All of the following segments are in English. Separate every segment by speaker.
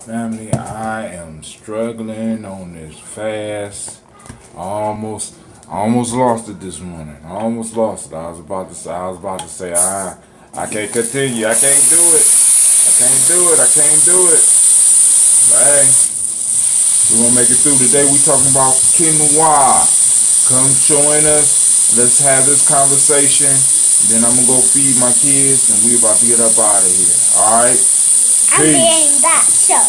Speaker 1: Family, I am struggling on this fast. I almost lost it this morning. I almost lost it. I was about to say, I can't continue. I can't do it. I can't do it. I can't do it. But hey, we're gonna make it through today. We talking about quinoa. Come join us. Let's have this conversation. Then I'm gonna go feed my kids, and we about to get up out of here. All right.
Speaker 2: I'm being that show.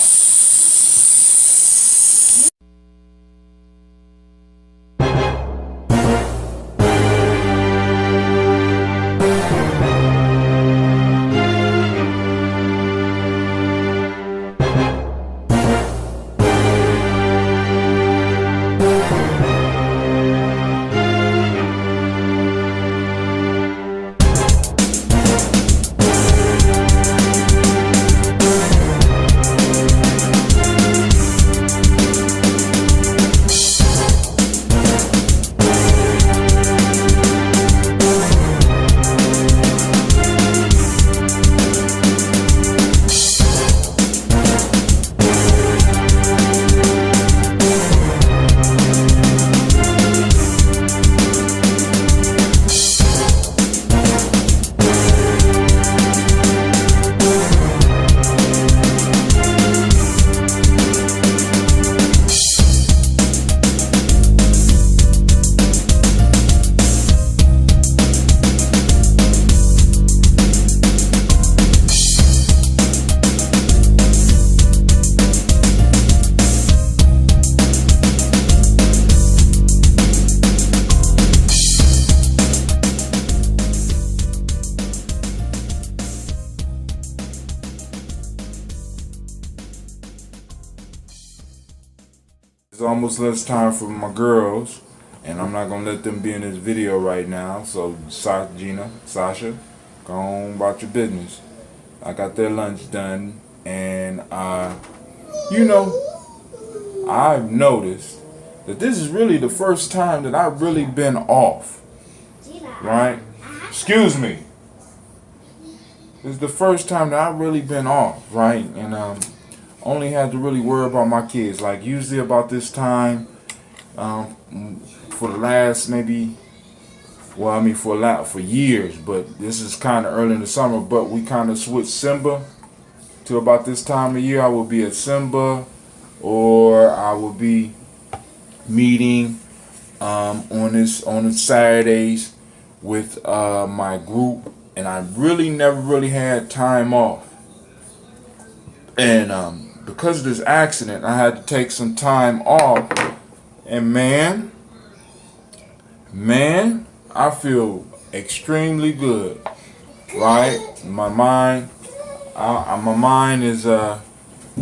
Speaker 1: It's almost lunchtime for my girls, and I'm not gonna let them be in this video right now. So, Sasha, go on about your business. I got their lunch done, and I've noticed that this is really the first time that I've really been off. Right? Excuse me. This is the first time that I've really been off, right? And only had to really worry about my kids. Like usually about this time, for the last for years, but this is kind of early in the summer. But we kind of switched Simba to about this time of year. I will be at Simba, or I will be meeting on the Saturdays with my group, and I really never really had time off. And because of this accident, I had to take some time off. And man, I feel extremely good. Right? My mind is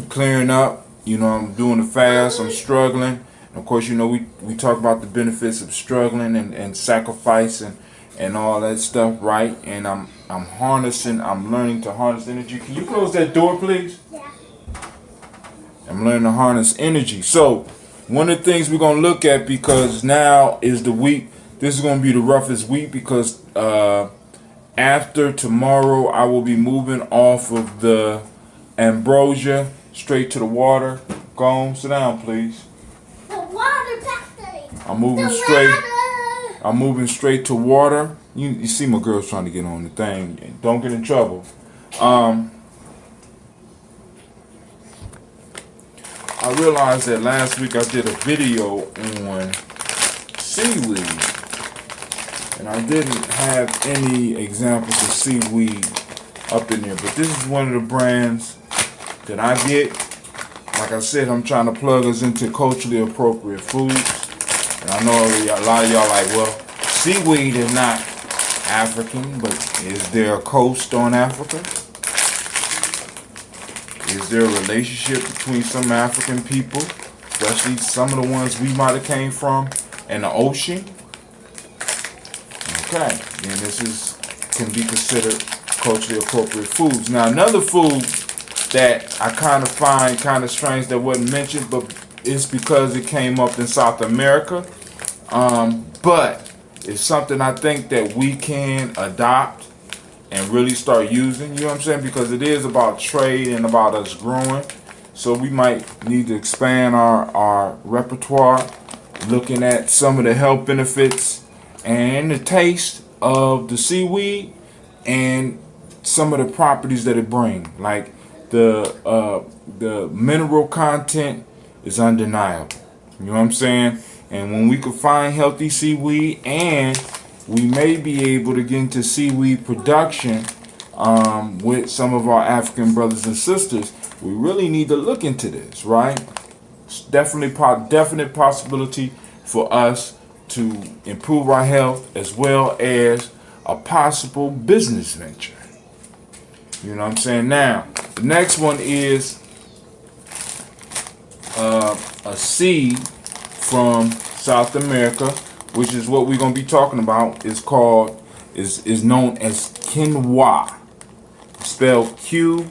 Speaker 1: clearing up. You know, I'm doing the fast. I'm struggling. And of course, you know, we talk about the benefits of struggling and sacrifice and all that stuff, right? And I'm learning to harness energy. Can you close that door, please?
Speaker 2: Yeah.
Speaker 1: I'm learning to harness energy. So one of the things we're going to look at, because now is the week, this is going to be the roughest week, because after tomorrow I will be moving off of the ambrosia straight to the water. Go on, sit down, please.
Speaker 2: The water factory.
Speaker 1: I'm moving straight to water. You see my girls trying to get on the thing. Don't get in trouble. I realized that last week I did a video on seaweed, and I didn't have any examples of seaweed up in there, but this is one of the brands that I get. Like I said, I'm trying to plug us into culturally appropriate foods, and I know a lot of y'all like, well, seaweed is not African, but is there a coast on Africa? Is there a relationship between some African people, especially some of the ones we might have came from, and the ocean? Okay, then this can be considered culturally appropriate foods. Now, another food that I kind of find kind of strange that wasn't mentioned, but it's because it came up in South America. But it's something I think that we can adopt and really start using, you know what I'm saying? Because it is about trade and about us growing. So we might need to expand our repertoire, looking at some of the health benefits and the taste of the seaweed and some of the properties that it brings. Like the mineral content is undeniable. You know what I'm saying? And when we can find healthy seaweed, and we may be able to get into seaweed production with some of our African brothers and sisters, we really need to look into this, right? It's definitely definite possibility for us to improve our health, as well as a possible business venture. You know what I'm saying? Now, the next one is a seed from South America, which is what we're gonna be talking about. Is known as quinoa, spelled Quinoa,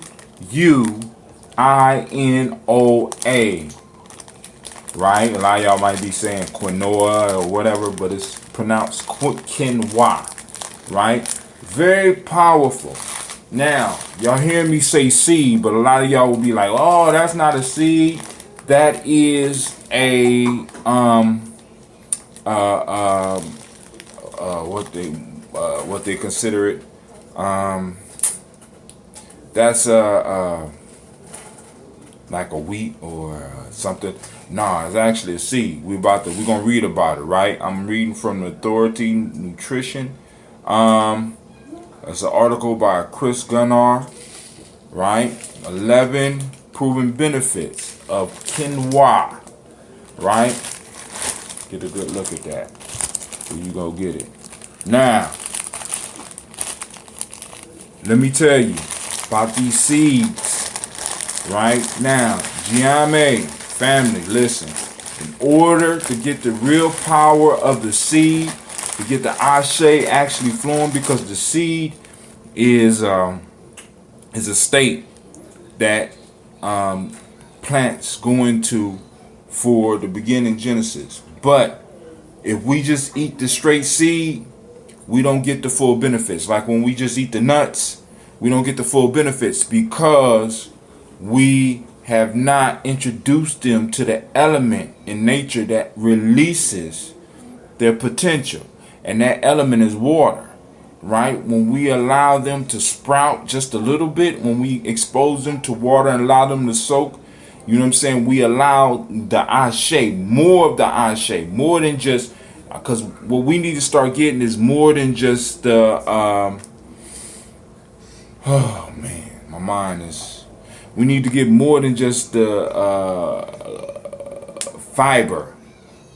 Speaker 1: right? A lot of y'all might be saying quinoa or whatever, but it's pronounced quinoa, right? Very powerful. Now, y'all hear me say seed, but a lot of y'all will be like, "Oh, that's not a seed. That is a what they consider it. That's like a wheat or something." Nah, it's actually a seed. We're gonna read about it, right? I'm reading from the Authority Nutrition. It's an article by Chris Gunnar, right? 11 proven benefits of quinoa, right? Get a good look at that. Here you go, get it. Now, let me tell you about these seeds. Right now, Gye-Nyame family, listen. In order to get the real power of the seed, to get the ashe actually flowing, because the seed is a state that plants go into for the beginning Genesis. But if we just eat the straight seed, we don't get the full benefits. Like when we just eat the nuts, we don't get the full benefits, because we have not introduced them to the element in nature that releases their potential. And that element is water, right? When we allow them to sprout just a little bit, when we expose them to water and allow them to soak, you know what I'm saying? We allow the ashe, more of the ashe, more than just, because what we need to start getting is more than just the, oh man, my mind is, we need to get more than just the fiber,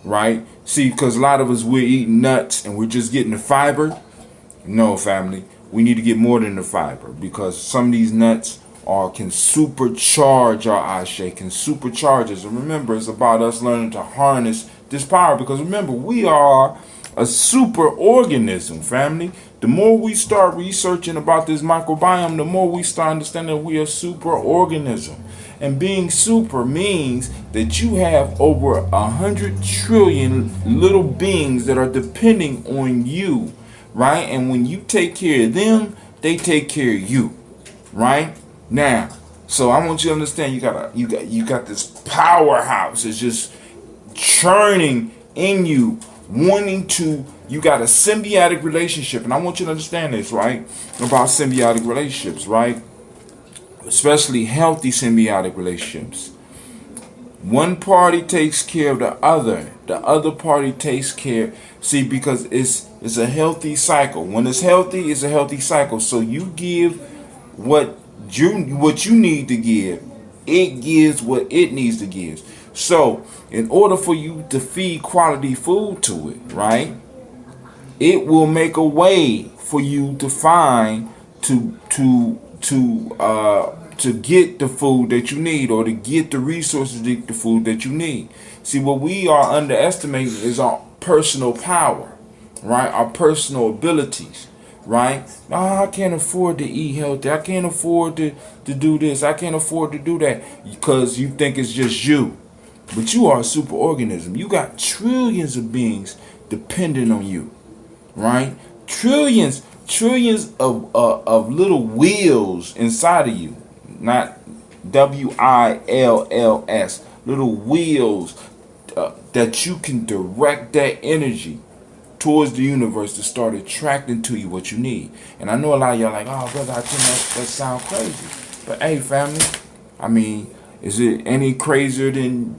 Speaker 1: right? See, because a lot of us, we're eating nuts and we're just getting the fiber. No, family, we need to get more than the fiber, because some of these nuts can supercharge our ashe, can supercharge us. And remember, it's about us learning to harness this power, because remember, we are a super organism, family. The more we start researching about this microbiome, the more we start understanding that we are a super organism. And being super means that you have over 100 trillion little beings that are depending on you, right? And when you take care of them, they take care of you, right? Now, so I want you to understand, you got this powerhouse. It's just churning in you, wanting to. You got a symbiotic relationship, and I want you to understand this, right? About symbiotic relationships, right? Especially healthy symbiotic relationships. One party takes care of the other party takes care. See, because it's a healthy cycle. When it's healthy, it's a healthy cycle. So you give what you need to give. It gives what it needs to give. So in order for you to feed quality food to it, right, it will make a way for you to find to get the food that you need, or to get the resources to get the food that you need. See, what we are underestimating is our personal power, right? Our personal abilities, right? Oh, I can't afford to eat healthy. I can't afford to do this. I can't afford to do that, because you think it's just you. But you are a super organism. You got trillions of beings dependent on you, right? Trillions of little wheels inside of you. Not WILLS, little wheels that you can direct that energy towards the universe to start attracting to you what you need. And I know a lot of y'all like, oh, brother, I think that sounds crazy. But hey, family, I mean, is it any crazier than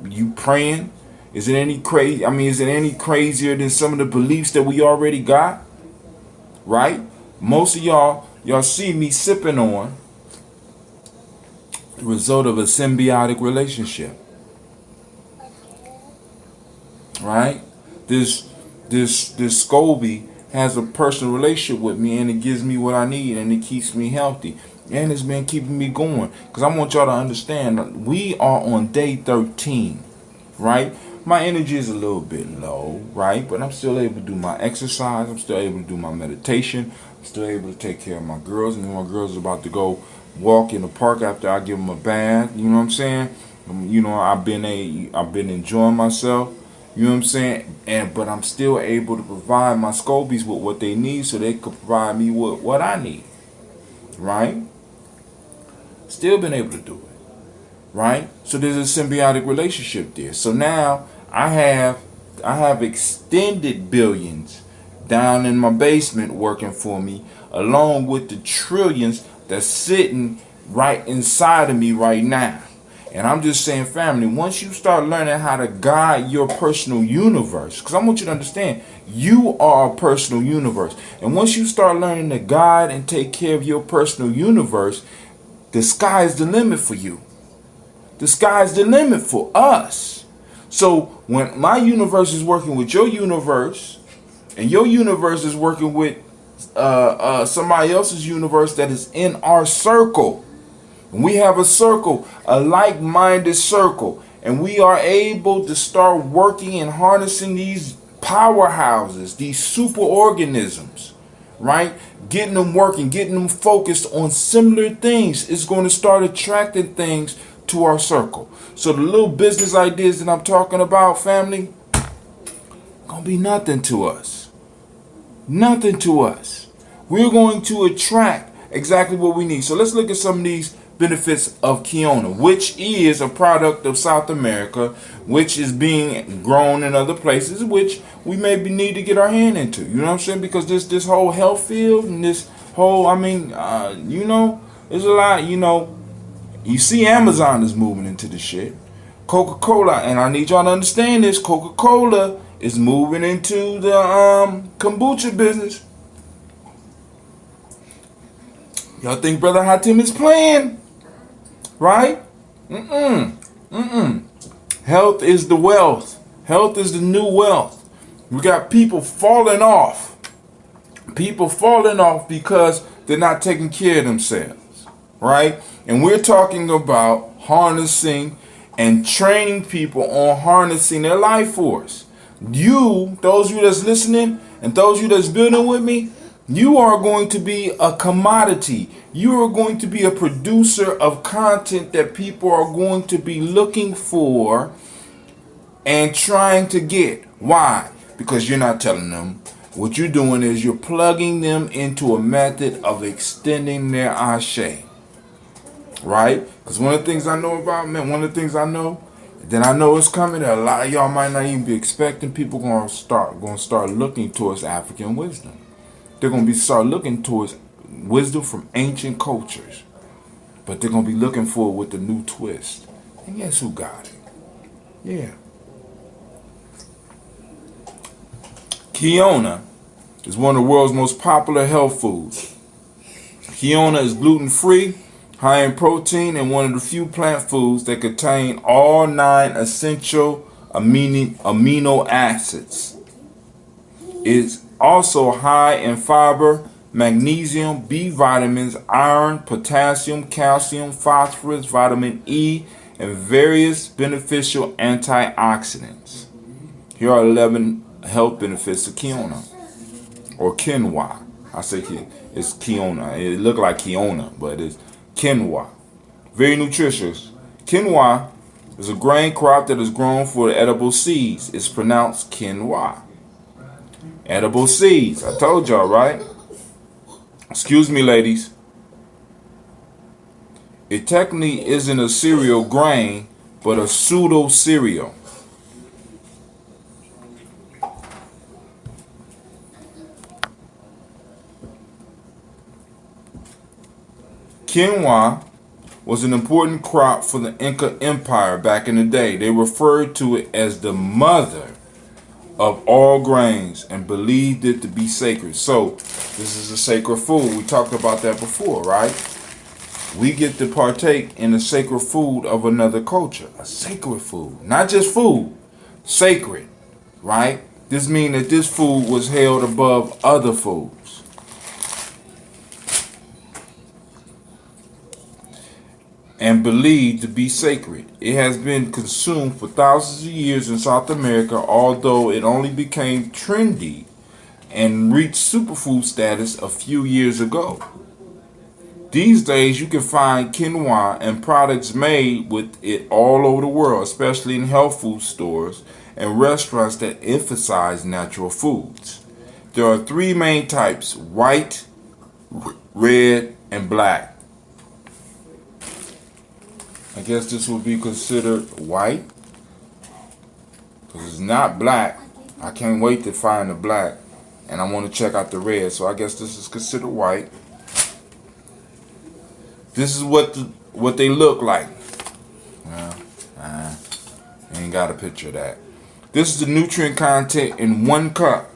Speaker 1: you praying? Is it any crazy? I mean, is it any crazier than some of the beliefs that we already got? Right? Most of y'all see me sipping on the result of a symbiotic relationship. Right? This Scobie has a personal relationship with me, and it gives me what I need, and it keeps me healthy, and it's been keeping me going. Because I want y'all to understand, we are on day 13, right? My energy is a little bit low, right? But I'm still able to do my exercise. I'm still able to do my meditation. I'm still able to take care of my girls. And my girls are about to go walk in the park after I give them a bath. You know what I'm saying? You know, I've been enjoying myself. You know what I'm saying? But I'm still able to provide my Scobies with what they need so they could provide me with what I need. Right? Still been able to do it. Right? So there's a symbiotic relationship there. So now I have extended billions down in my basement working for me, along with the trillions that's sitting right inside of me right now. And I'm just saying, family, once you start learning how to guide your personal universe, because I want you to understand, you are a personal universe. And once you start learning to guide and take care of your personal universe, the sky is the limit for you. The sky is the limit for us. So when my universe is working with your universe, and your universe is working with somebody else's universe that is in our circle, we have a circle, a like-minded circle, and we are able to start working and harnessing these powerhouses, these superorganisms, right? Getting them working, getting them focused on similar things is going to start attracting things to our circle. So the little business ideas that I'm talking about, family, gonna be nothing to us. Nothing to us. We're going to attract exactly what we need. So let's look at some of these benefits of Quinoa, which is a product of South America, which is being grown in other places, which we maybe need to get our hand into. You know what I'm saying? Because this whole health field and this whole, you know, there's a lot, you know. You see Amazon is moving into the shit. Coca-Cola, and I need y'all to understand this, Coca-Cola is moving into the kombucha business. Y'all think Brother Hatim is playing? Right? Health is the wealth. Health is the new wealth. We got people falling off. People falling off because they're not taking care of themselves. Right? And we're talking about harnessing and training people on harnessing their life force. You, those of you that's listening, and those of you that's building with me, you are going to be a commodity. You are going to be a producer of content that people are going to be looking for and trying to get. Why? Because you're not telling them. What you're doing is you're plugging them into a method of extending their ashe. Right? Because one of the things I know about, man, one of the things I know, then I know it's coming, that a lot of y'all might not even be expecting. People going to start looking towards African wisdom. They're going to start looking towards wisdom from ancient cultures. But they're going to be looking for it with the new twist. And guess who got it? Yeah. Quinoa is one of the world's most popular health foods. Quinoa is gluten-free, high in protein, and one of the few plant foods that contain all 9 essential amino acids. It's also high in fiber, magnesium, B vitamins, iron, potassium, calcium, phosphorus, vitamin E, and various beneficial antioxidants. Here are 11 health benefits of quinoa, or quinoa. I say it's quinoa. It look like quinoa, but it's quinoa. Very nutritious. Quinoa is a grain crop that is grown for edible seeds. It's pronounced quinoa. Edible seeds. I told y'all, right? Excuse me, ladies. It technically isn't a cereal grain, but a pseudo cereal. Quinoa was an important crop for the Inca Empire back in the day. They referred to it as the mother of all grains and believed it to be sacred. So, this is a sacred food. We talked about that before, right? We get to partake in the sacred food of another culture. A sacred food. Not just food. Sacred, right? This means that this food was held above other foods. And believed to be sacred. It has been consumed for thousands of years in South America, although it only became trendy and reached superfood status a few years ago. These days, you can find quinoa and products made with it all over the world, especially in health food stores and restaurants that emphasize natural foods. There are three main types: white, red, and black. I guess this would be considered white, because it's not black. I can't wait to find the black, and I want to check out the red, so I guess this is considered white. This is what they look like. Well, ain't got a picture of that. This is the nutrient content in 1 cup,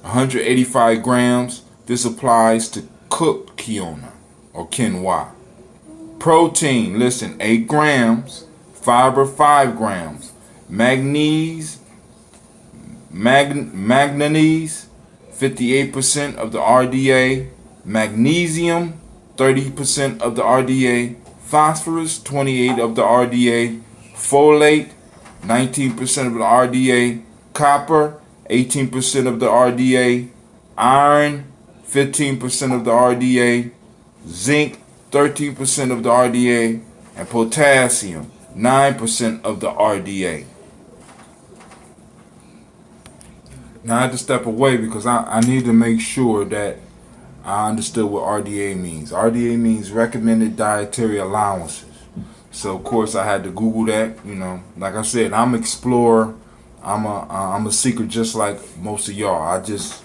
Speaker 1: 185 grams. This applies to cooked quinoa or quinoa. Protein, listen, 8 grams. Fiber, 5 grams. Manganese, 58% of the RDA. Magnesium, 30% of the RDA. Phosphorus, 28% of the RDA. Folate, 19% of the RDA. Copper, 18% of the RDA. Iron, 15% of the RDA. Zinc, 13% of the RDA, and potassium, 9% of the RDA. Now I had to step away because I need to make sure that I understood what RDA means. RDA means recommended dietary allowances. So of course I had to Google that. You know, like I said, I'm an explorer. I'm a seeker just like most of y'all. I just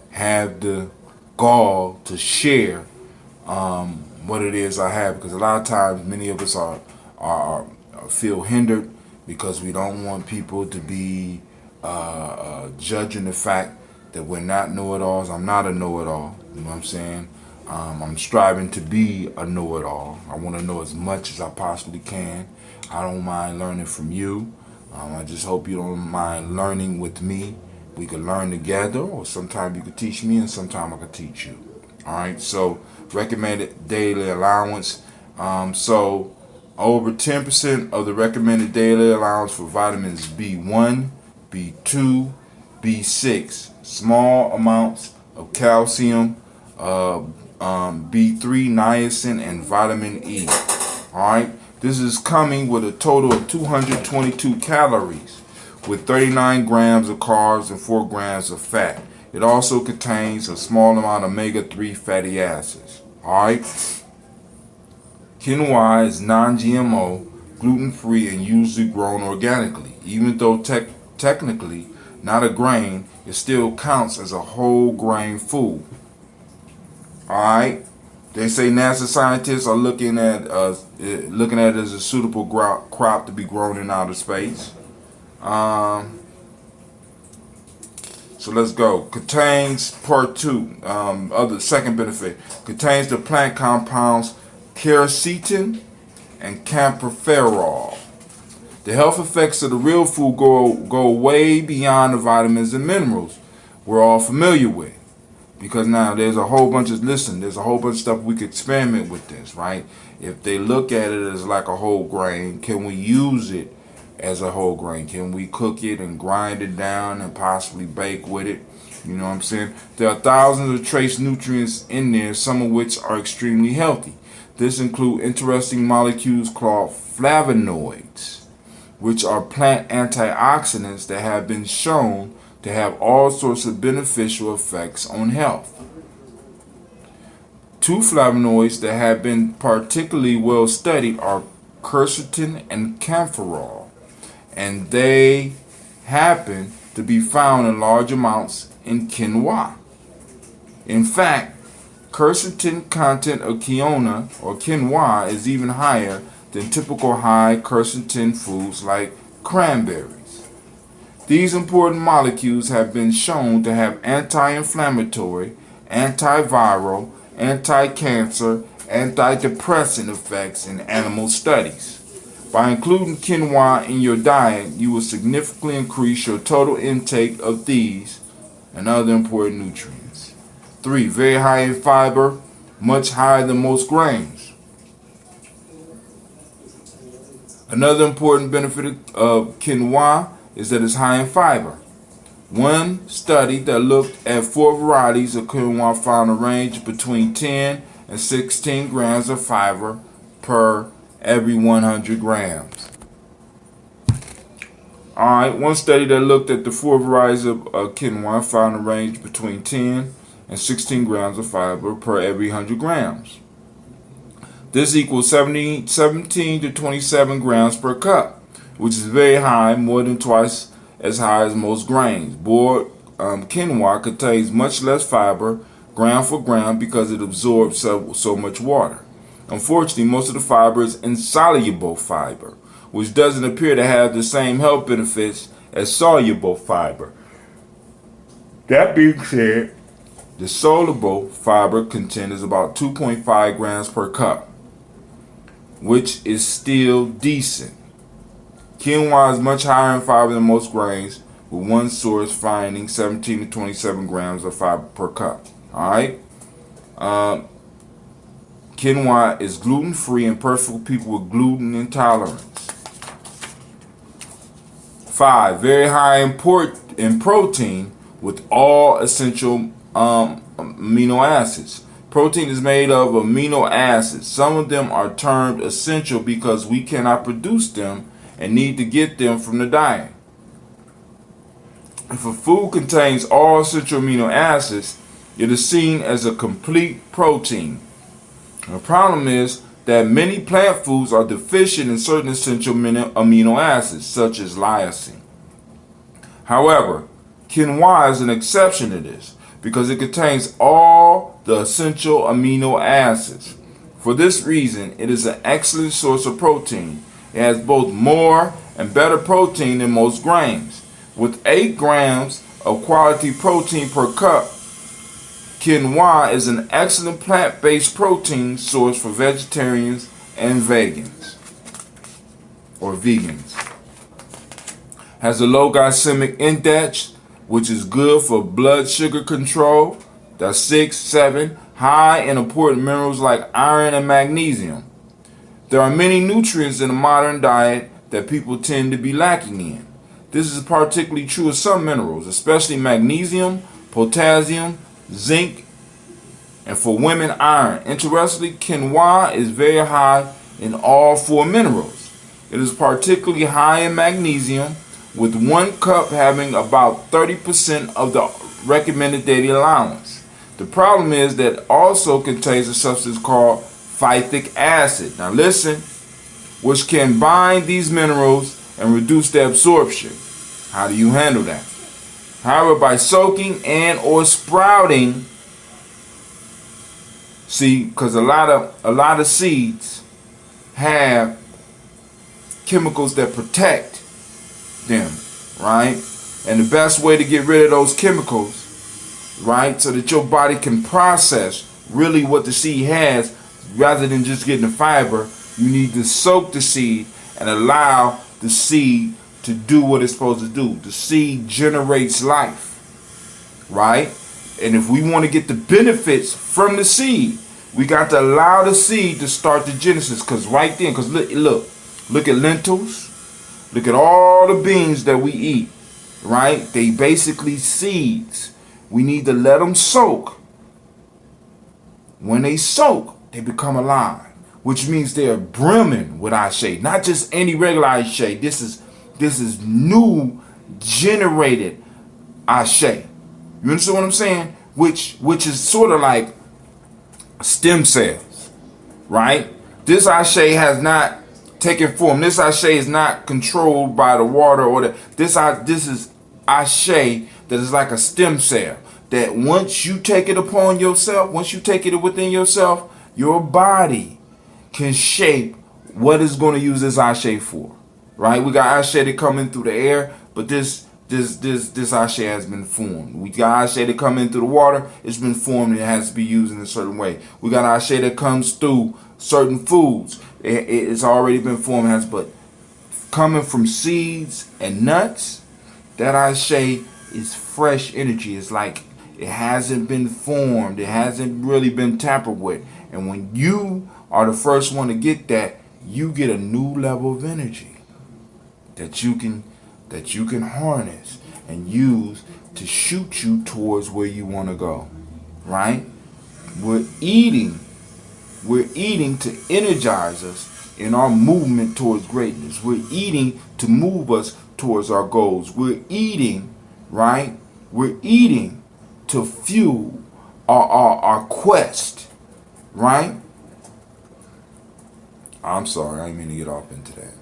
Speaker 1: have the gall to share what it is I have, because a lot of times many of us are feel hindered because we don't want people to be judging the fact that we're not know-it-alls. I'm not a know-it-all. You know what I'm saying? I'm striving to be a know-it-all. I want to know as much as I possibly can. I don't mind learning from you. I just hope you don't mind learning with me. We could learn together, or sometimes you could teach me and sometimes I could teach you. Alright, so recommended daily allowance. So over 10% of the recommended daily allowance for vitamins B1, B2, B6. Small amounts of calcium, B3, niacin, and vitamin E. Alright, this is coming with a total of 222 calories, with 39 grams of carbs and 4 grams of fat. It also contains a small amount of omega-3 fatty acids. Alright? Quinoa is non-GMO, gluten-free, and usually grown organically. Even though technically not a grain, it still counts as a whole grain food. Alright? They say NASA scientists are looking at it as a suitable crop to be grown in outer space. So let's go. Contains part 2. Other second benefit contains the plant compounds quercetin and camphorol. The health effects of the real food go way beyond the vitamins and minerals we're all familiar with. Because now there's a whole bunch of stuff we could experiment with this, right? If they look at it as like a whole grain, can we use it as a whole grain? Can we cook it and grind it down and possibly bake with it? You know what I'm saying? There are thousands of trace nutrients in there, some of which are extremely healthy. This includes interesting molecules called flavonoids, which are plant antioxidants that have been shown to have all sorts of beneficial effects on health. Two flavonoids that have been particularly well studied are quercetin and camphorol, and they happen to be found in large amounts in quinoa. In fact, quercetin content of quinoa is even higher than typical high quercetin foods like cranberries. These important molecules have been shown to have anti-inflammatory, antiviral, anti-cancer, antidepressant effects in animal studies. By including quinoa in your diet, you will significantly increase your total intake of these and other important nutrients. 3. Very high in fiber, much higher than most grains. Another important benefit of quinoa is that it's high in fiber. One study that looked at 4 varieties of quinoa found a range between 10 and 16 grams of fiber per every 100 grams. Alright, one study that looked at the 4 varieties of quinoa found a range between 10 and 16 grams of fiber per every 100 grams. This equals 17 to 27 grams per cup, which is very high, more than twice as high as most grains. Boiled quinoa contains much less fiber, gram for gram, because it absorbs so much water. Unfortunately, most of the fiber is insoluble fiber, which doesn't appear to have the same health benefits as soluble fiber. That being said, the soluble fiber content is about 2.5 grams per cup, which is still decent. Quinoa is much higher in fiber than most grains, with one source finding 17 to 27 grams of fiber per cup. Alright? Quinoa is gluten-free and perfect for people with gluten intolerance. 5. Very high in protein with all essential amino acids. Protein is made of amino acids. Some of them are termed essential because we cannot produce them and need to get them from the diet. If a food contains all essential amino acids, it is seen as a complete protein. The problem is that many plant foods are deficient in certain essential amino acids, such as lysine. However, quinoa is an exception to this because it contains all the essential amino acids. For this reason, it is an excellent source of protein. It has both more and better protein than most grains. With 8 grams of quality protein per cup, quinoa is an excellent plant-based protein source for vegetarians and vegans. Has a low glycemic index, which is good for blood sugar control. That's 6, 7. High in important minerals like iron and magnesium. There are many nutrients in the modern diet that people tend to be lacking in. This is particularly true of some minerals, especially magnesium, potassium, zinc, and for women, iron. Interestingly, quinoa is very high in all 4 minerals. It is particularly high in magnesium, with 1 cup having about 30% of the recommended daily allowance. The problem is that it also contains a substance called phytic acid. Now listen, which can bind these minerals and reduce their absorption. How do you handle that? However, by soaking and or sprouting, see, because a lot of seeds have chemicals that protect them, right? And the best way to get rid of those chemicals, right, so that your body can process really what the seed has, rather than just getting the fiber, you need to soak the seed and allow the seed to do what it's supposed to do. The seed generates life, right? And if we want to get the benefits from the seed, we got to allow the seed to start the genesis. Because right then, because look at lentils, look at all the beans that we eat, right? They basically seeds. We need to let them soak. When they soak, they become alive, which means they are brimming with ashe. Not just any regular ashe. This is new generated ashe. You understand what I'm saying? Which is sort of like stem cells, right? This ashe has not taken form. This ashe is not controlled by the water or this is ashe that is like a stem cell that once you take it upon yourself, once you take it within yourself, your body can shape what is going to use this ashe for, right? We got ashe that come in through the air, but this ashe has been formed. We got ashe that come in through the water. It's been formed and it has to be used in a certain way. We got ashe that comes through certain foods. It's already been formed. But coming from seeds and nuts, that ashe is fresh energy. It's like it hasn't been formed. It hasn't really been tampered with. And when you are the first one to get that, you get a new level of energy that you can harness and use to shoot you towards where you want to go, right? We're eating to energize us in our movement towards greatness. We're eating to move us towards our goals. We're eating, right? We're eating to fuel our quest, right? I'm sorry, I didn't mean to get off into that.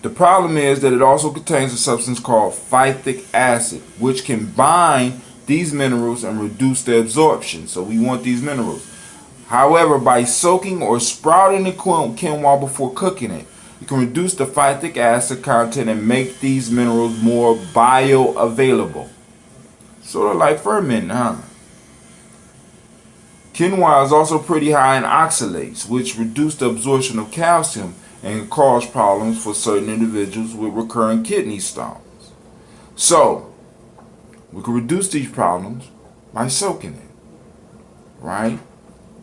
Speaker 1: The problem is that it also contains a substance called phytic acid, which can bind these minerals and reduce their absorption. So we want these minerals. However, by soaking or sprouting the quinoa before cooking it, you can reduce the phytic acid content and make these minerals more bioavailable. Sort of like fermenting, huh? Quinoa is also pretty high in oxalates, which reduce the absorption of calcium and can cause problems for certain individuals with recurrent kidney stones. So, we can reduce these problems by soaking it, right?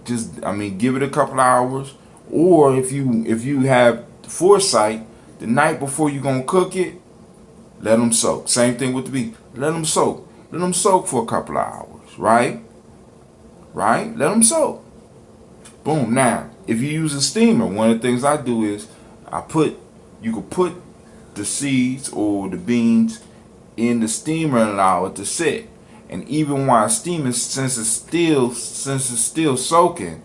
Speaker 1: Give it a couple hours, or if you have foresight, the night before you're gonna cook it, let them soak. Same thing with the beef. Let them soak. Let them soak for a couple of hours, right? Right? Let them soak. Boom. Now, if you use a steamer, one of the things I do is you could put the seeds or the beans in the steamer and allow it to sit. And even while steaming, since it's still soaking,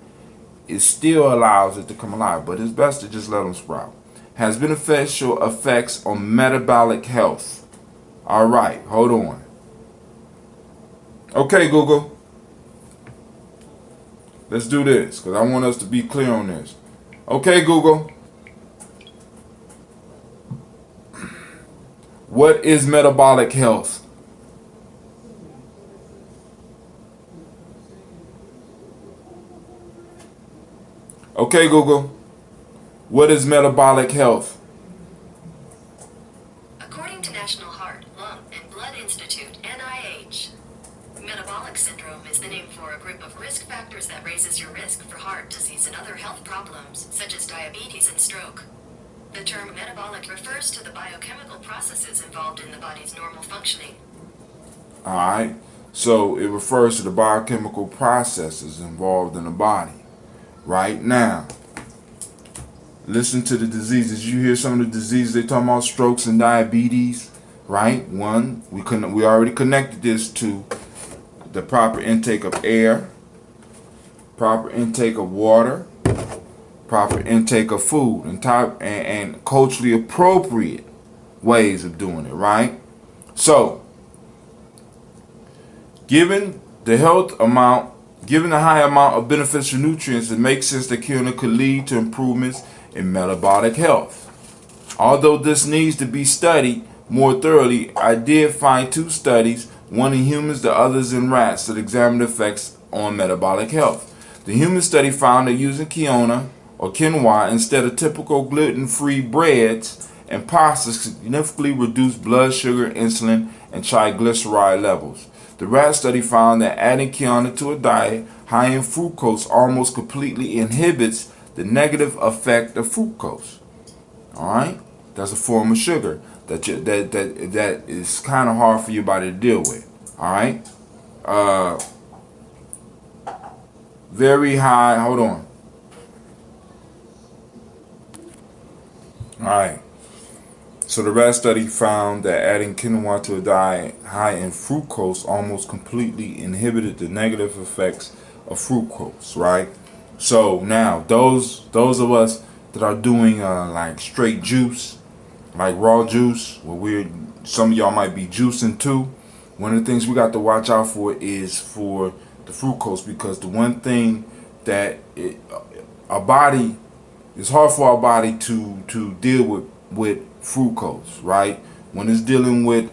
Speaker 1: it still allows it to come alive. But it's best to just let them sprout. Has beneficial effects on metabolic health. All right, hold on. Okay, Google. Let's do this, because I want us to be clear on this. Okay, Google. What is metabolic health? Okay, Google. What is metabolic health?
Speaker 3: According to National Heart, Lung, and Blood Institute, NIH, metabolic syndrome is the name for a group of risk factors that raises your risk for heart disease and other health problems, such as diabetes and stroke. The term metabolic refers to the biochemical processes involved in the body's normal functioning.
Speaker 1: All right. So it refers to the biochemical processes involved in the body. Right now, listen to the diseases. You hear some of the diseases they talking about, strokes and diabetes, right? One, we already connected this to the proper intake of air, proper intake of water, proper intake of food, and culturally appropriate ways of doing it, right? So, given the high amount of beneficial nutrients, it makes sense that quinoa could lead to improvements in metabolic health. Although this needs to be studied more thoroughly, I did find two studies, one in humans, the others in rats, that examined effects on metabolic health. The human study found that using quinoa instead of typical gluten-free breads and pastas significantly reduced blood sugar, insulin, and triglyceride levels. The rat study found that adding quinoa to a diet high in fructose almost completely inhibits the negative effect of fructose. All right, that's a form of sugar that is kind of hard for your body to deal with. All right, very high. Hold on. All right. So the rat study found that adding quinoa to a diet high in fructose almost completely inhibited the negative effects of fructose, right? So now those of us that are doing like straight juice, like raw juice, where some of y'all might be juicing too. One of the things we got to watch out for is for the fructose, because the one thing that our body, it's hard for our body to deal with fructose, right? When it's dealing with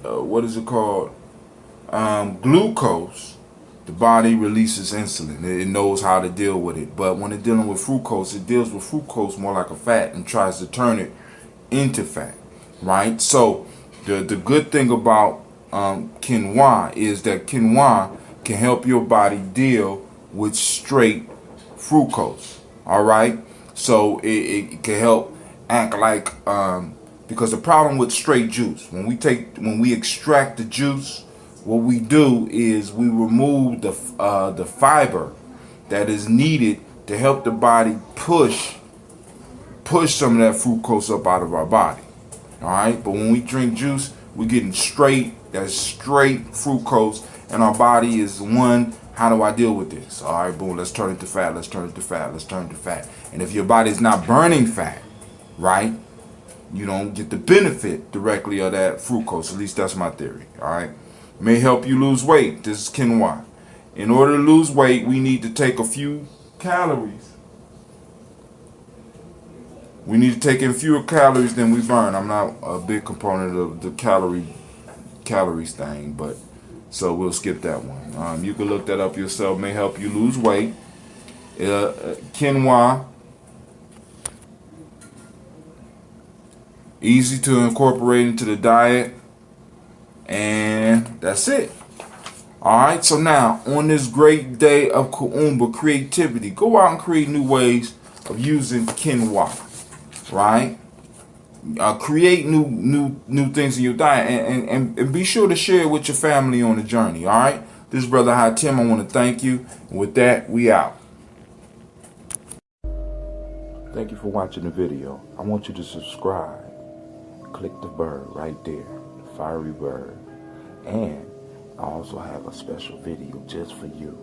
Speaker 1: what is it called, glucose, the body releases insulin. It knows how to deal with it. But when it's dealing with fructose, it deals with fructose more like a fat and tries to turn it into fat, right? So the good thing about quinoa is that quinoa can help your body deal with straight fructose. All right, so it can help act like because the problem with straight juice, when we extract the juice, what we do is we remove the fiber that is needed to help the body push some of that fructose up out of our body. All right, but when we drink juice, we're getting straight fructose, and our body is one. How do I deal with this? All right, boom, let's turn it to fat. Let's turn it to fat. Let's turn it to fat. And if your body's not burning fat, right, you don't get the benefit directly of that fructose. At least that's my theory. All right, may help you lose weight. This is quinoa. In order to lose weight, we need to take a few calories. We need to take in fewer calories than we burn. I'm not a big component of the calories thing, but so we'll skip that one. You can look that up yourself. May help you lose weight. Quinoa, easy to incorporate into the diet, and that's it. All right. So now, on this great day of Kuumba creativity, go out and create new ways of using quinoa. Right? Create new things in your diet, and be sure to share it with your family on the journey. All right, this is Brother High Tim. I want to thank you, and with that, we out. Thank you for watching the video. I want you to subscribe. Click the bird right there, the fiery bird, and I also have a special video just for you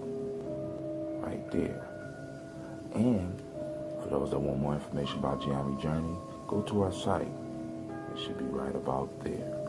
Speaker 1: right there. And for those that want more information about Gye-Nyame Journey, go to our site. It should be right about there.